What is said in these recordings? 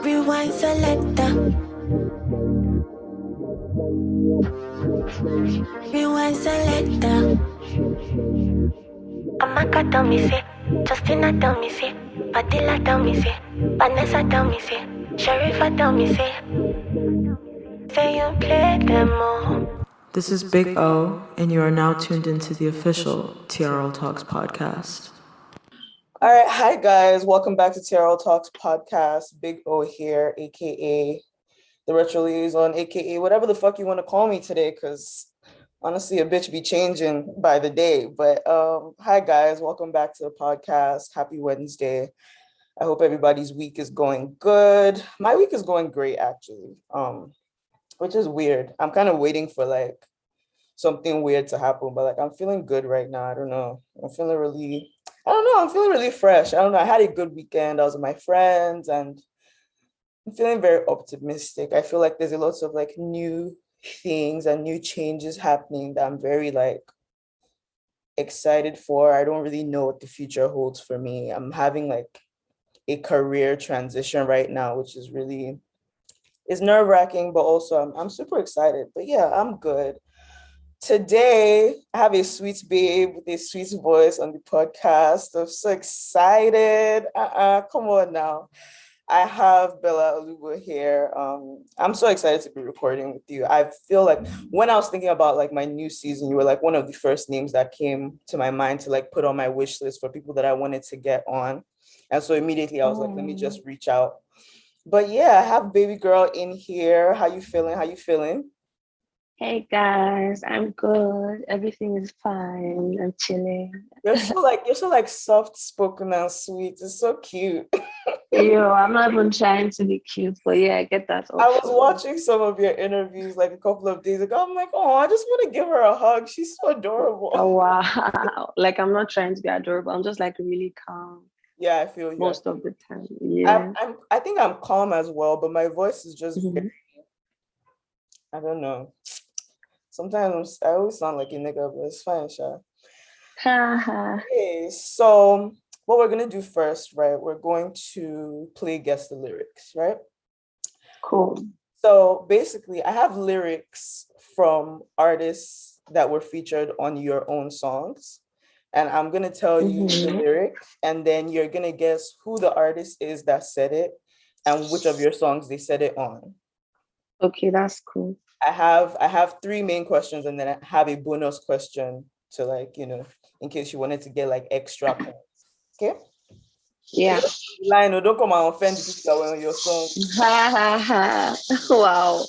Rewind selector. Rewind selector. Amaka tell me say, Justina tell me say, Padilla tell me say, Vanessa tell me say, Sharifa tell me say you play them all. This is Big O, and you are now tuned into the official TRL Talks podcast. All right, hi guys, welcome back to TRL Talks podcast. Big O here, aka the Retro Liaison, aka whatever the fuck you want to call me today, because honestly, a bitch be changing by the day. But hi guys, welcome back to the podcast. Happy Wednesday. I hope everybody's week is going good. My week is going great, actually, which is weird. I'm kind of waiting for like something weird to happen, but like I'm feeling good right now. I don't know. I'm feeling really fresh. I don't know. I had a good weekend. I was with my friends and I'm feeling very optimistic. I feel like there's a lot of like new things and new changes happening that I'm very like excited for. I don't really know what the future holds for me. I'm having like a career transition right now, which is really is nerve-wracking, but also I'm super excited. But yeah, I'm good. Today, I have a sweet babe with a sweet voice on the podcast. I'm so excited. Come on now. I have Bella Alubo here. I'm so excited to be recording with you. I feel like when I was thinking about like my new season, you were like one of the first names that came to my mind to like put on my wish list for people that I wanted to get on. And so immediately I was like, let me just reach out. But yeah, I have baby girl in here. How you feeling? Hey guys, I'm good. Everything is fine. I'm chilling. You're so like soft spoken and sweet. It's so cute. I'm not even trying to be cute, but yeah, I get that. I was watching some of your interviews like a couple of days ago. I'm like, oh, I just want to give her a hug. She's so adorable. Oh wow. Like I'm not trying to be adorable. I'm just like really calm. Yeah, I feel you. Most of the time. Yeah. I think I'm calm as well, but my voice is just very, I don't know. Sometimes I always sound like a nigga, but it's fine, Sha. Okay, so what we're gonna do first, right? We're going to play Guess the Lyrics, right? Cool. So basically, I have lyrics from artists that were featured on your own songs. And I'm gonna tell you the lyric, and then you're gonna guess who the artist is that said it and which of your songs they said it on. Okay, that's cool. I have three main questions and then I have a bonus question to like, in case you wanted to get like extra points. Okay? Yeah. Line, don't come and offend the people that were on your song. Wow.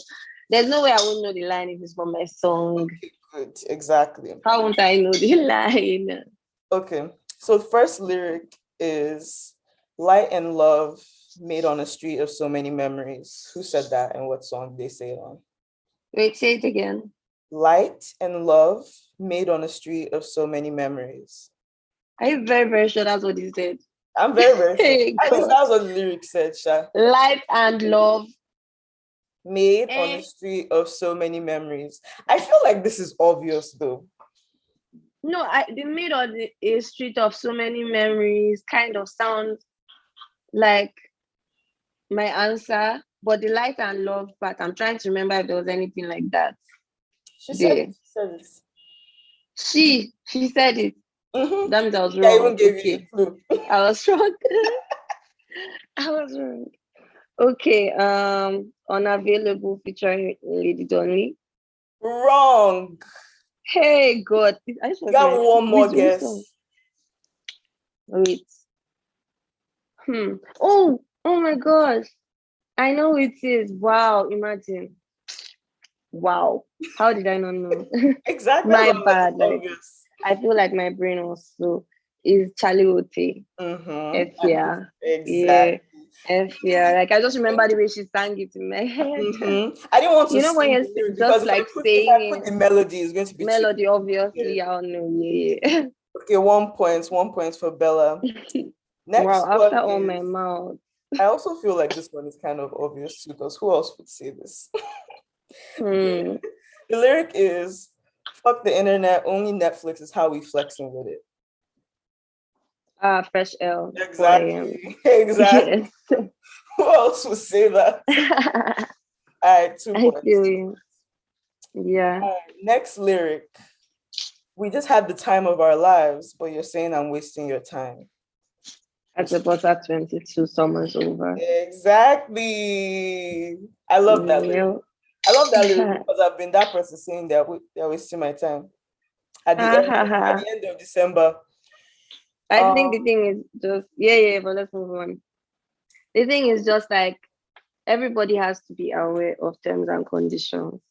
There's no way I won't know the line if it's from my song. Okay, good, exactly. How won't I know the line? Okay, so the first lyric is light and love made on a street of so many memories. Who said that and what song they say it on? Wait, say it again. Light and love made on a street of so many memories. Are you very, very sure that's what he said? I'm very, very sure. I think that's what the lyric said, Sha. Light and love made on a street of so many memories. I feel like this is obvious though. No, the made on a street of so many memories kind of sounds like my answer, but the light and love part, I'm trying to remember if there was anything like that. She said it. She said it. That means I was wrong. I even gave you a clue. I was wrong. I was wrong. Okay, Unavailable featuring Lady Donny. Wrong. Hey God. You got one more guess. Wait. Oh my gosh. I know it is. Wow, imagine. Wow. How did I not know? Exactly. My bad. Like, I feel like my brain was so is Charlie Ote. Exactly. Yeah. Yeah. Like I just remember the way she sang it in my head. I didn't want to when you're just like saying if I put the melody, it's going to be melody, obviously. Yeah. I don't know. Yeah. Okay, 1 point. 1 point for Bella. Next wow, after all is, my mouth. I also feel like this one is kind of obvious too, because who else would say this? The lyric is, fuck the internet, only Netflix is how we flexing with it. Fresh L. 4 a.m. Exactly. Exactly. Yes. Who else would say that? All right, 2 I points. feel you. Yeah. All right, next lyric. We just had the time of our lives, but you're saying I'm wasting your time. At about 22, summer's over. Exactly. I love that lyric. I love that lyric because I've been that person saying they're wasting my time at the end of December. I think the thing is just but let's move on. The thing is just like everybody has to be aware of terms and conditions.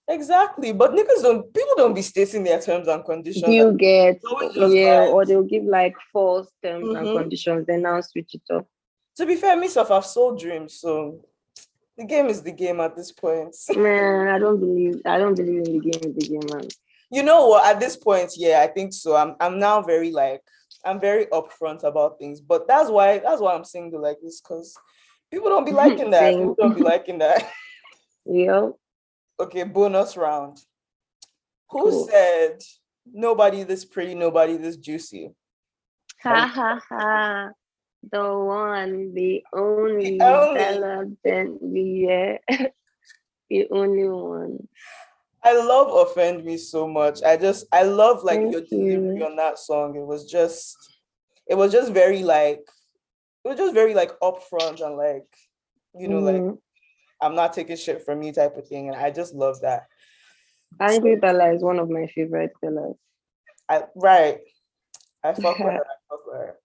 Exactly, but people don't be stating their terms and conditions. You get vibes. or they'll give like false terms and Mm-hmm. conditions, then now switch it up. To be fair, myself, I've sold dreams, so the game is the game at this point. Man, I don't believe in the game, man. You know what? At this point, yeah, I think so. I'm now very I'm very upfront about things, but that's why I'm single like this, because people don't be liking that. People don't be liking that. Yeah. Okay, bonus round. Who said nobody this pretty, nobody this juicy? Ha ha ha. The one, the only Bella Bentley, yeah. The only one. I love Offend Me so much. I love like Thank your you. delivery on that song. It was just very upfront and like, like I'm not taking shit from you type of thing. And I just love that. Angry Bella is one of my favorite Bellas. I fuck with her.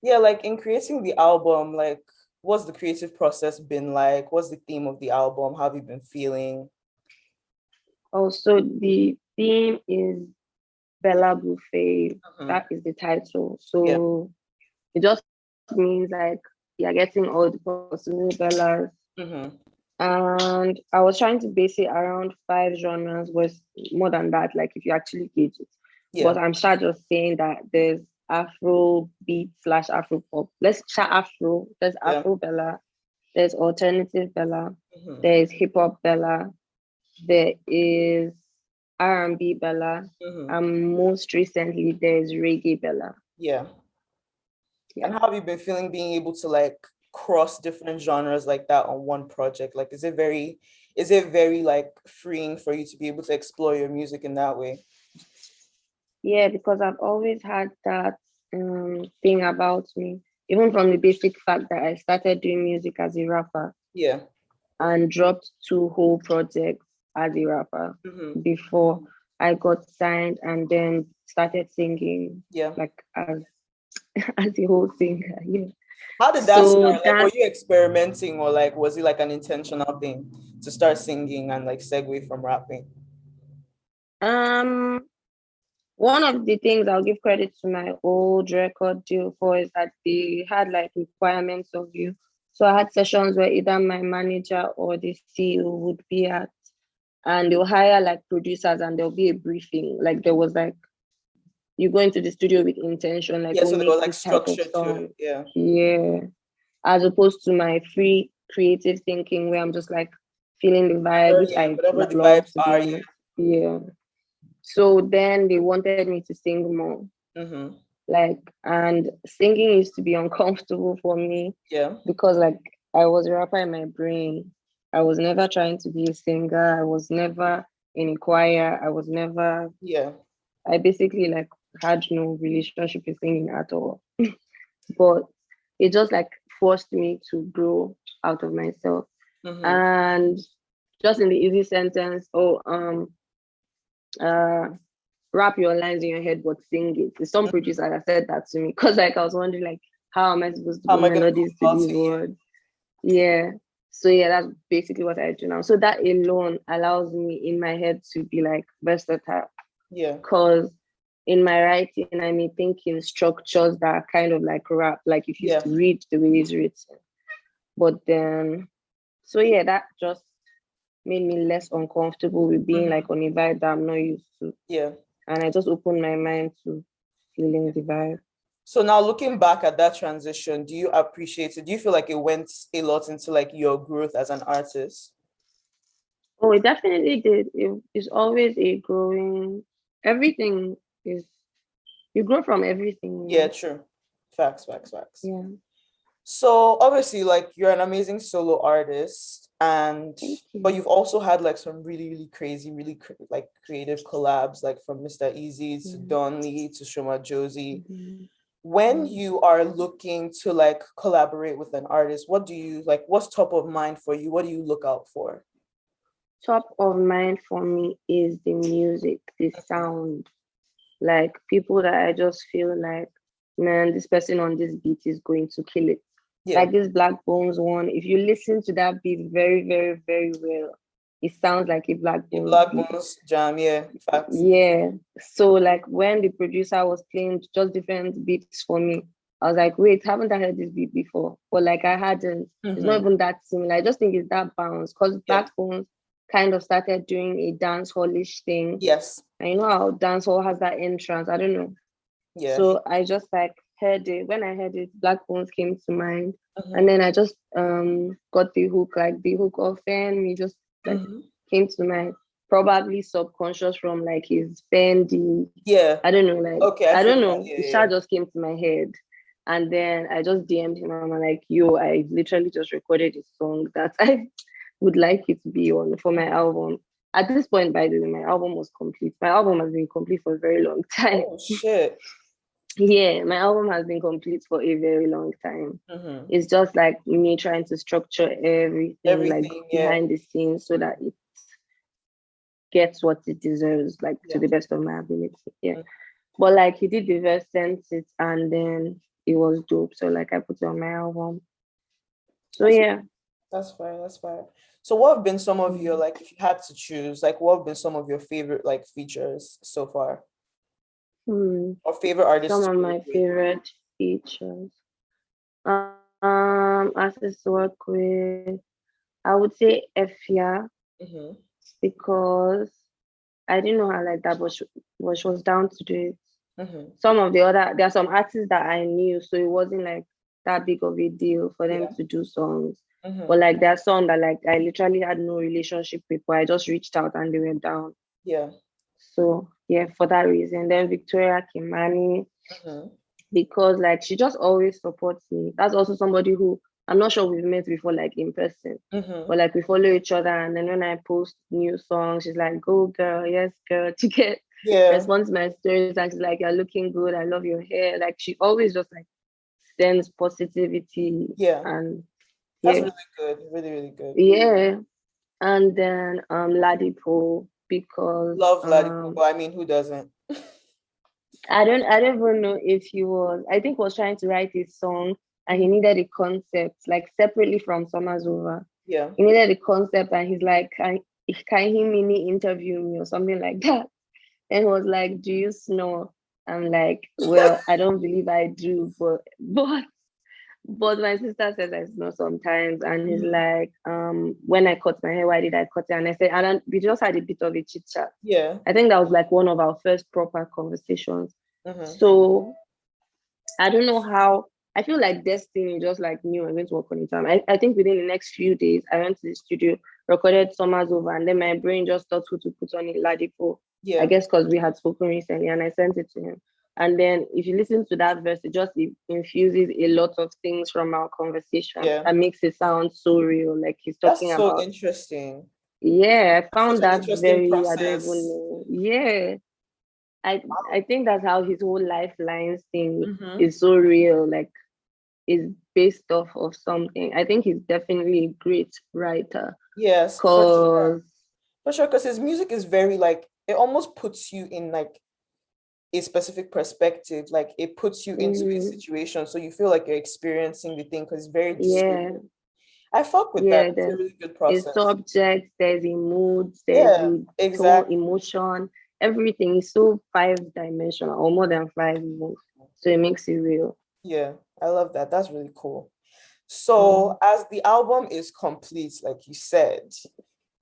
Yeah, like in creating the album, like what's the creative process been like? What's the theme of the album? How have you been feeling? Also, the theme is Bella Buffet. That is the title. So it just means like you're getting all the possible Bellas. And I was trying to base it around 5 genres, was more than that, like if you actually gauge it. But I'm sure just saying that there's Afro beat / Afro pop. Let's chat Afro. There's Afro Bella. There's alternative Bella. There's hip hop Bella. There is R&B Bella. And most recently, there's reggae Bella. Yeah. And how have you been feeling being able to like cross different genres like that on one project? Like, is it very like freeing for you to be able to explore your music in that way? Yeah, because I've always had that thing about me, even from the basic fact that I started doing music as a rapper. Yeah. And dropped 2 whole projects as a rapper before I got signed, and then started singing like as a whole singer. Yeah. How did that start? Like, were you experimenting, or like was it like an intentional thing to start singing and like segue from rapping? One of the things I'll give credit to my old record deal for is that they had like requirements of you. So I had sessions where either my manager or the CEO would be at, and they'll hire like producers, and there'll be a briefing. Like there was like, you go into the studio with intention, like, so there was like structure to it. Yeah. As opposed to my free creative thinking where I'm just like feeling the vibe, which I whatever the love vibes to be honest. Yeah. So then they wanted me to sing more. Like, and singing used to be uncomfortable for me. Yeah. Because like I was a rapper in my brain. I was never trying to be a singer. I was never in a choir. I was never. Yeah. I basically like had no relationship with singing at all. But it just like forced me to grow out of myself. And just in the easy sentence, rap your lines in your head but sing it. There's some producers that said that to me, because like I was wondering like, how am I supposed to put melodies to these words? Yeah. So yeah, that's basically what I do now. So that alone allows me in my head to be like versatile. Yeah. Because in my writing, I may think in structures that are kind of like rap, like if you read the way it's written. But then, so yeah, that just made me less uncomfortable with being like on a vibe that I'm not used to. Yeah. And I just opened my mind to feeling the vibe. So now looking back at that transition, do you appreciate it? Do you feel like it went a lot into like your growth as an artist? Oh, it definitely did. It's always a growing, everything is, you grow from everything. Yeah, true. Facts. Yeah. So obviously, like, you're an amazing solo artist, and Thank but you. you've also had like some really crazy, like creative collabs, like from Mr. Easy to Yeah. Don Lee to Shoma Josie. Mhm. When you are looking to like collaborate with an artist, what do you like? What's top of mind for you? What do you look out for? Top of mind for me is the music, the sound. Like people that I just feel like, man, this person on this beat is going to kill it. Yeah, Like this Black Bones one, if you listen to that beat very well, it sounds like a Black your Bones Black beat. Bones jam. Yeah, facts. Yeah. So like when the producer was playing just different beats for me, I was like, wait, haven't I heard this beat before? But like I hadn't. It's not Mm-hmm. even that similar. I just think it's that bounce because Yeah. Black Bones kind of started doing a dance hallish thing. Yes. And you know how dance hall has that entrance. I don't know. Yeah. So I just like heard it. When I heard it, Black Bones came to mind. Mm-hmm. And then I just got the hook, like the hook of fan, me just like Mm-hmm. came to mind. Probably subconscious from like his Fendi. Yeah. I don't know, like Okay, I I feel don't that. know. Yeah, The yeah. shot just came to my head. And then I just DM'd him. I'm like, yo, I literally just recorded a song that I would like it to be on for my album. At this point, by the way, my album was complete. My album has been complete for a very long time. Oh shit. Yeah, my album has been complete for a very long time. Mm-hmm. It's just like me trying to structure everything like Everything. Yeah. behind the scenes so that it gets what it deserves, like to Yeah. the best of my ability. Yeah. Mm. But like he did the verse, sent it, and then it was dope. So like I put it on my album. So That's yeah. that's fine. That's fine. So what have been some of your, Mm. like, if you had to choose, like, what have been some of your favorite like features so far, Hmm. or favorite Some artists to of work my with? favorite features. Artists to work with. I would say Efia Mm-hmm. because I didn't know her like that, but she was down to do it. Mm-hmm. Some of the other, there are some artists that I knew, so it wasn't like that big of a deal for them Yeah. to do songs. Mm-hmm. But like there are some that like I literally had no relationship with, but I just reached out and they went down. Yeah. So yeah, for that reason. Then Victoria Kimani, Mm-hmm. because like she just always supports me. That's also somebody who I'm not sure we've met before, like in person, Mm-hmm. but like we follow each other. And then when I post new songs, she's like, "Go girl, yes girl," to get Yeah. response to my stories. And she's like, "You're looking good. I love your hair." Like she always just like sends positivity Yeah. and That's yeah, really good. Really good. yeah. And then Ladipo because Love Ladipo. I mean, who doesn't? I don't even know if he was, I think was trying to write a song and he needed a concept like separately from Summer's Over. Yeah. He needed a concept and he's like, can he mini interview me or something like that? And he was like, do you snore? I'm like, well, I don't believe I do, but my sister says I snore sometimes, and he's Mhm. like, when I cut my hair, why did I cut it? And I said, and then we just had a bit of a chit chat. Yeah. I think that was like one of our first proper conversations. Mm-hmm. So I don't know how. I feel like destiny just like knew I'm going to work on it. I think within the next few days, I went to the studio, recorded Summer's Over, and then my brain just thought who to put on it, Ladipo. I Yeah. guess because we had spoken recently, and I sent it to him. And then if you listen to that verse, it infuses a lot of things from our conversation Yeah. that makes it sound so real. Like he's talking That's so about, interesting. yeah, I That's found such an that interesting very, I don't even process. know. Yeah. I think that's how his whole lifelines thing Mm-hmm. is so real. Like is based off of something. I think he's definitely a great writer. Yes, for sure. Cause For sure, because his music is very like, it almost puts you in like a specific perspective. Like it puts you into a mhm, situation, so you feel like you're experiencing the thing because it's very yeah, descriptive. I fuck with that. yeah, It's a there's really good a process. subject, there's a mood, there's Yeah, a tone, exactly. emotion, everything is so 5 dimensional or more than five even. So it makes it real. Yeah, I love that. That's really cool. Mm, So, as the album is complete, like you said,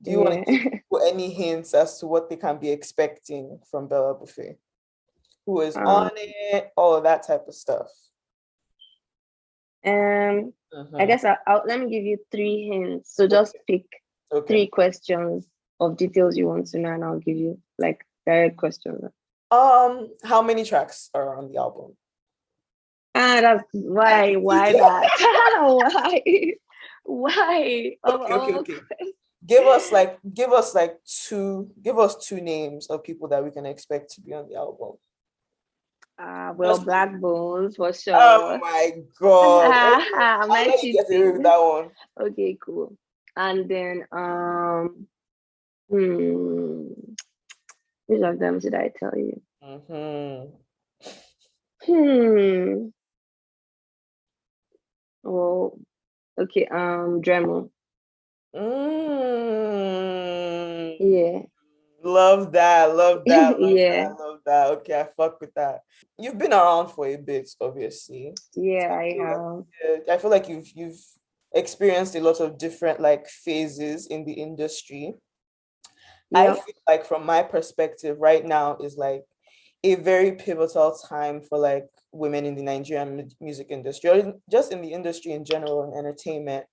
do you want yeah. to give people any hints as to what they can be expecting from Bella Buffet? Who is on um it? All of that type of stuff. um I Mm-hmm. guess I'll let me give you 3 hints. So just Okay. pick Okay. 3 questions of details you want to know, and I'll give you like direct questions. How many tracks are on the album? That's why that? Why? Okay. Give us two names of people that we can expect to be on the album. Well, Just two. Black Bones for Oh sure. my god. Okay. Am I'll I let you get away with cheating? that one. Okay, cool. And then hmm, which of them did I tell you? Mm-hmm. Well, okay, Dremel. Mm. Yeah. Love that. Yeah. Okay, I fuck with that. You've been around for a bit, obviously. So Yeah, I I feel like have. I feel like you've experienced a lot of different like phases in the industry. I Yep. feel like from my perspective right now is like a very pivotal time for like women in the Nigerian music industry or just in the industry in general and entertainment.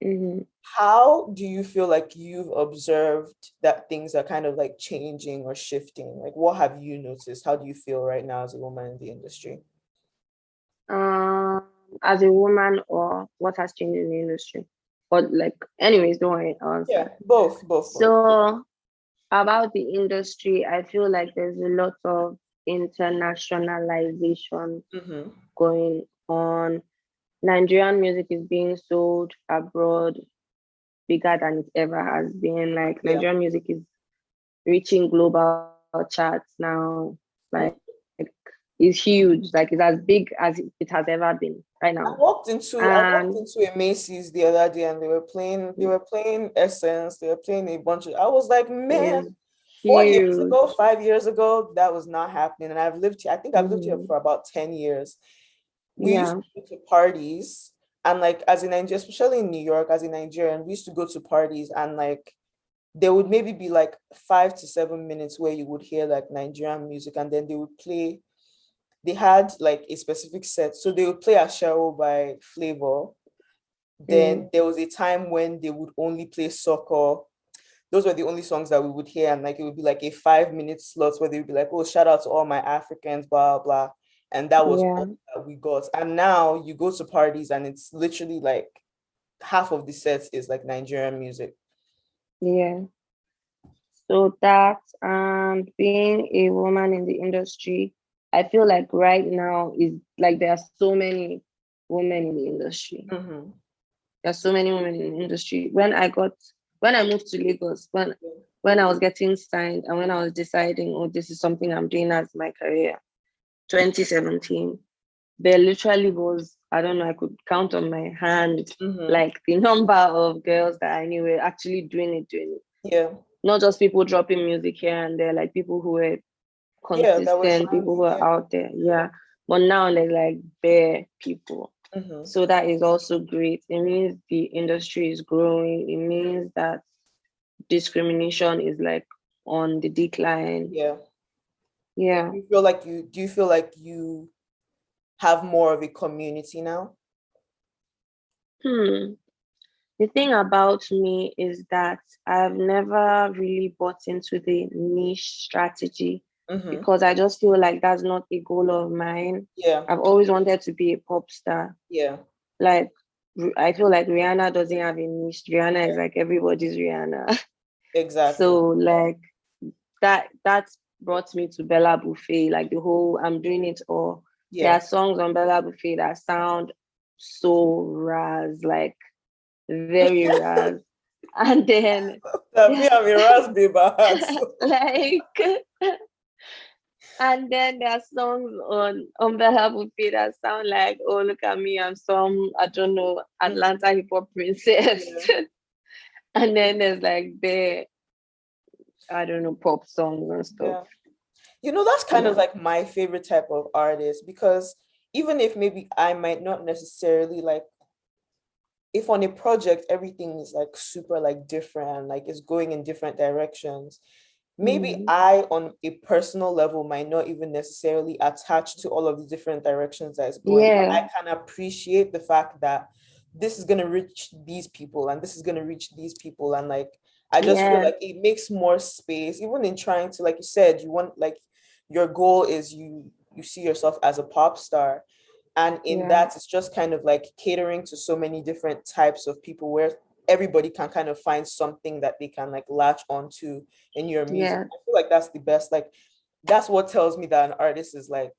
Mm-hmm. How do you feel like you've observed that things are kind of like changing or shifting? Like, what have you noticed? How do you feel right now as a woman in the industry? Um, as a woman, or what has changed in the industry? But like, anyways, don't worry, I'll Yeah, answer. both. So about the industry, I feel like there's a lot of internationalization Mm-hmm. going on. Nigerian music is being sold abroad bigger than it ever has been. Like Yeah. Nigerian music is reaching global charts now. Like it's huge. Like it's as big as it has ever been right I now. walked And into a Macy's the other day and they were playing Essence, they were playing a bunch of I was like, man, it's 4 years ago, huge. 5 years ago, that was not happening. And I've lived here Mhm. for about 10 years. We used Yeah, to go to parties and like as in Nigeria, especially in New York, as a Nigerian, we used to go to parties and like there would maybe be like 5 to 7 minutes where you would hear like Nigerian music and then they had like a specific set. So they would play a show by Flavor. mm, Then there was a time when they would only play soccer. Those were the only songs that we would hear. And like it would be like a 5 minute slot where they would be like, oh, shout out to all my Africans, blah, blah. And that was yeah, all that we got. And now you go to parties and it's literally like half of the sets is like Nigerian music. yeah. So that and being a woman in the industry, I feel like right now is like there are so many women in the industry. Mm-hmm. There's so many women in the industry. When I moved to Lagos, when I was getting signed and when I was deciding, oh, this is something I'm doing as my career, 2017, there literally was, I don't know, I could count on my hand Mm-hmm. like the number of girls that I knew were actually doing it. Yeah. Not just people dropping music here and there, like people who were Yeah, that were consistent, people who grinding. are Yeah. out there. Yeah. But now there's like bare people. Mm-hmm. So that is also great. It means the industry is growing. It means that discrimination is like on the decline. Yeah. Yeah. Do you feel like you have more of a community now? Hmm. The thing about me is that I've never really bought into the niche strategy Mm-hmm. because I just feel like that's not a goal of mine. Yeah. I've always wanted to be a pop star. Yeah. Like I feel like Rihanna doesn't have a niche. Rihanna is like everybody's Rihanna. Exactly. So like that's brought me to Bella Buffet, like the whole I'm doing it all. There Yeah. are songs on Bella Buffet that sound so raz, like very raz. And then That me, there- I'm a raspberry bad. So. like and then there are songs on Bella Buffet that sound like, oh look at me, I'm some, I don't know, Atlanta hip hop princess. Yeah. And then there's like the, I don't know, pop songs and stuff. Yeah. That's kind of Yeah. like my favorite type of artist because even if maybe I might not necessarily like if on a project everything is like super like different and like it's going in different directions, maybe Mm. I on a personal level might not even necessarily attach to all of the different directions that it's going, but Yeah. I can appreciate the fact that this is going to reach these people and this is going to reach these people and like I just feel Yeah. like it makes more space even in trying to, like you said, you want like your goal is you see yourself as a pop star. And in that, it's just kind of like catering to so many different types of people where everybody can kind of find something that they can like latch onto in your music. I feel like that's the best. Like that's what tells me that an artist is like,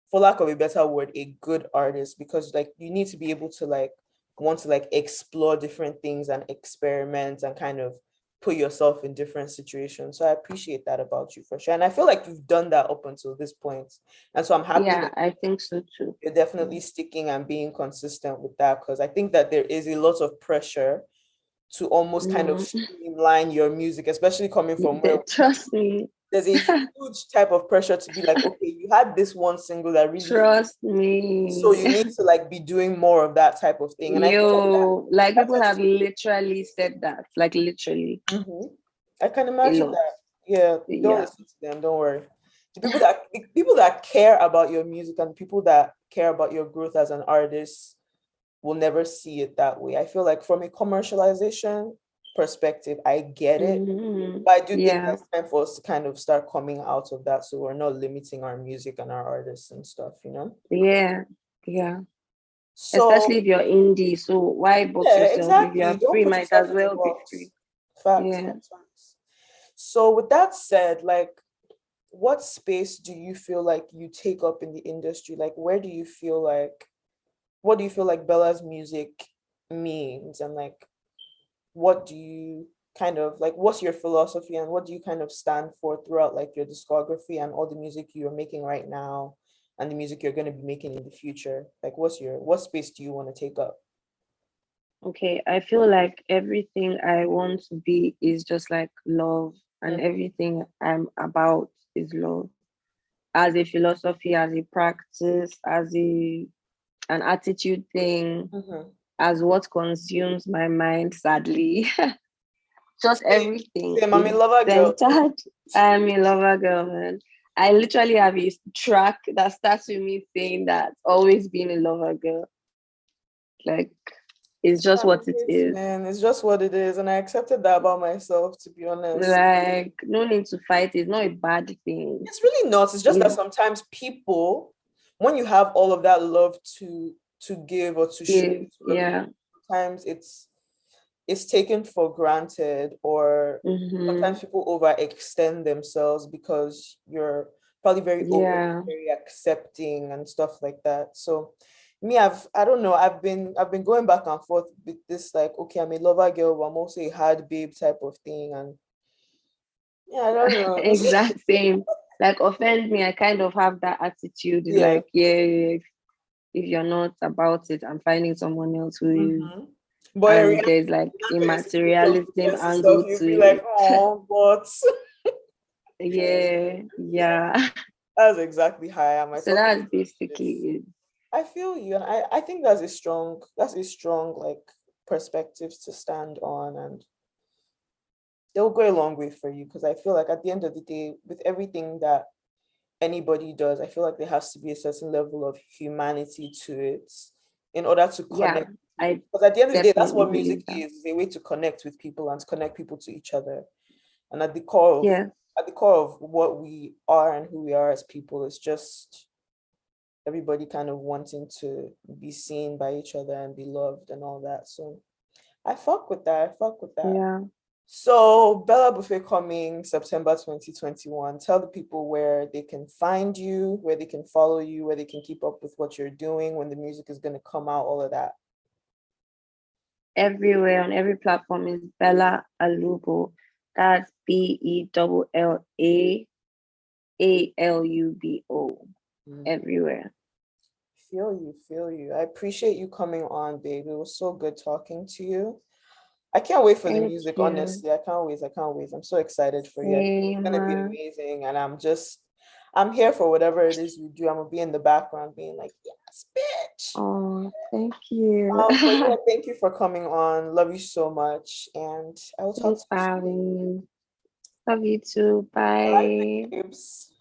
for lack of a better word, a good artist, because like you need to be able to like want to like explore different things and experiment and kind of put yourself in different situations. So I appreciate that about you for sure. And I feel like you've done that up until this point. And so I'm happy that I think so too. you're definitely sticking and being consistent with that, because I think that there is a lot of pressure to almost kind of streamline your music, especially coming from where trust me. There's a huge type of pressure to be like, okay, you had this one single that really trust me. So you need to like be doing more of that type of thing. And I feel like people have literally said that, like literally. I can imagine that. Yeah, don't listen to them. Don't worry. The people that care about your music and people that care about your growth as an artist will never see it that way. I feel like from a commercialization perspective, I get it. But I do think it's time for us to kind of start coming out of that, so we're not limiting our music and our artists and stuff, you know? Yeah. So, especially if you're indie. So why box yourself? Exactly. If you're Don't free, put might yourself as in a well be box. free. Facts. So with that said, like, what space do you feel like you take up in the industry? Like, what do you feel like Bella's music means? And like, what do you kind of like, what's your philosophy and what do you kind of stand for throughout like your discography and all the music you're making right now and the music you're going to be making in the future? Like, what space do you want to take up? Okay, I feel like everything I want to be is just like love, and everything I'm about is love. As a philosophy, as a practice, as an attitude thing, as what consumes my mind, sadly. Just everything. I'm a lover girl. I'm a lover girl, man. I literally have a track that starts with me saying that, always being a lover girl. Like, it's just what it is. Man, it's just what it is. And I accepted that about myself, to be honest. Like, no need to fight. It's not a bad thing. It's really not. It's just that sometimes people, when you have all of that love to give or to show, sometimes it's taken for granted, or sometimes people overextend themselves because you're probably very open, very accepting and stuff like that. So me, I don't know, I've been going back and forth with this, like, okay, I'm a lover girl, but I'm also a hard babe type of thing. And I don't know. Exact same. Like, offend me, I kind of have that attitude. Like, if you're not about it, I'm finding someone else who is. But there's like a materialism angle to it. Like, oh, but yeah. That's exactly how I am. So that's basically it. I feel you, and I think that's a strong like perspective to stand on, and they'll go a long way for you, because I feel like at the end of the day, with everything that anybody does, I feel like there has to be a certain level of humanity to it in order to connect. Because at the end of the day, that's what music is a way to connect with people and to connect people to each other. And at the core of what we are and who we are as people is just everybody kind of wanting to be seen by each other and be loved and all that. So I fuck with that. Yeah. So Bella Buffet coming September 2021. Tell the people where they can find you, where they can follow you, where they can keep up with what you're doing, when the music is going to come out, all of that. Everywhere, on every platform, is Bella Alubo. That's BELLAALUBO. Everywhere. Feel you. I appreciate you coming on, babe. It was so good talking to you. I can't wait for the music, honestly. I can't wait. I'm so excited for you. It's going to be amazing. And I'm here for whatever it is you do. I'm going to be in the background being like, yes, bitch. Oh, thank you. Thank you for coming on. Love you so much. And I will talk to you soon. Love you too. Bye. Bye, babes.